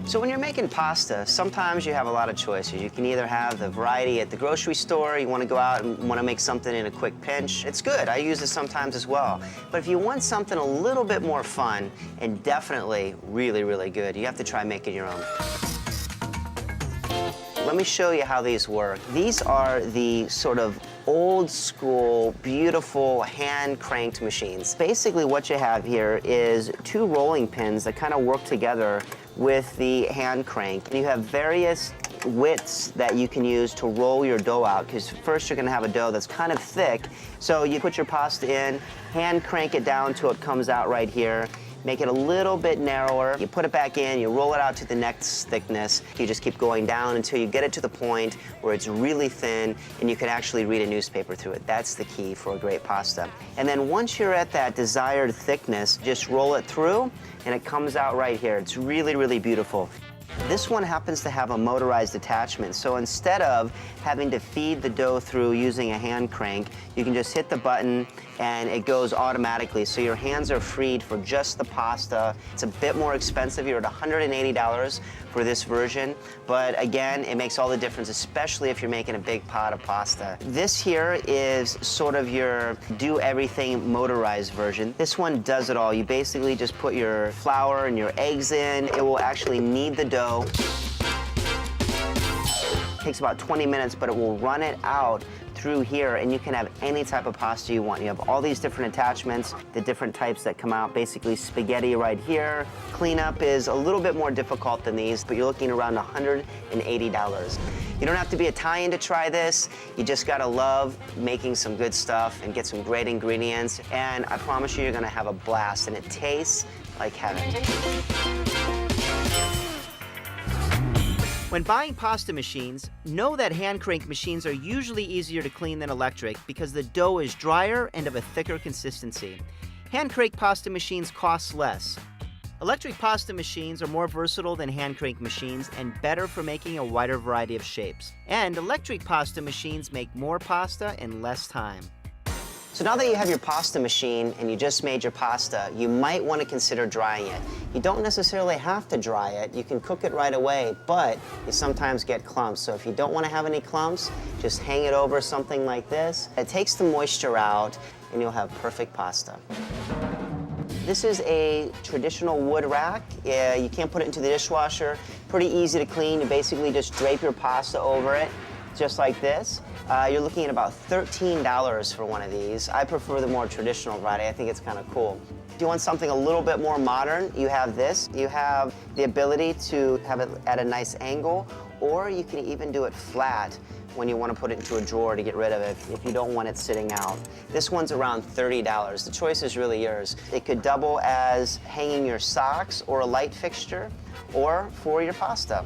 So when you're making pasta, sometimes you have a lot of choices. You can either have the variety at the grocery store, you want to go out and want to make something in a quick pinch. It's good, I use it sometimes as well. But if you want something a little bit more fun and definitely really, really good, you have to try making your own. Let me show you how these work. These are the sort of old school, beautiful, hand-cranked machines. Basically what you have here is two rolling pins that kind of work together with the hand crank. You have various widths that you can use to roll your dough out, because first you're gonna have a dough that's kind of thick. So you put your pasta in, hand crank it down till it comes out right here. Make it a little bit narrower. You put it back in, you roll it out to the next thickness. You just keep going down until you get it to the point where it's really thin and you can actually read a newspaper through it. That's the key for a great pasta. And then once you're at that desired thickness, just roll it through and it comes out right here. It's really, really beautiful. This one happens to have a motorized attachment, so instead of having to feed the dough through using a hand crank, you can just hit the button and it goes automatically, so your hands are freed for just the pasta. It's a bit more expensive. You're at $180 for this version, but again, it makes all the difference, especially if you're making a big pot of pasta. This here is sort of your do-everything motorized version. This one does it all. You basically just put your flour and your eggs in. It will actually knead the dough. It takes about 20 minutes, but it will run it out through here, and you can have any type of pasta you want. You have all these different attachments, the different types that come out, basically spaghetti right here. Cleanup is a little bit more difficult than these, but you're looking around $180. You don't have to be Italian to try this. You just gotta love making some good stuff and get some great ingredients, and I promise you, you're gonna have a blast, and it tastes like heaven. When buying pasta machines, know that hand crank machines are usually easier to clean than electric because the dough is drier and of a thicker consistency. Hand crank pasta machines cost less. Electric pasta machines are more versatile than hand crank machines and better for making a wider variety of shapes. And electric pasta machines make more pasta in less time. So now that you have your pasta machine and you just made your pasta, you might want to consider drying it. You don't necessarily have to dry it. You can cook it right away, but you sometimes get clumps. So if you don't want to have any clumps, just hang it over something like this. It takes the moisture out and you'll have perfect pasta. This is a traditional wood rack. You can't put it into the dishwasher. Pretty easy to clean. You basically just drape your pasta over it, just like this. You're looking at about $13 for one of these. I prefer the more traditional variety. I think it's kind of cool. If you want something a little bit more modern, you have this. You have the ability to have it at a nice angle, or you can even do it flat when you want to put it into a drawer to get rid of it if you don't want it sitting out. This one's around $30. The choice is really yours. It could double as hanging your socks or a light fixture, or for your pasta.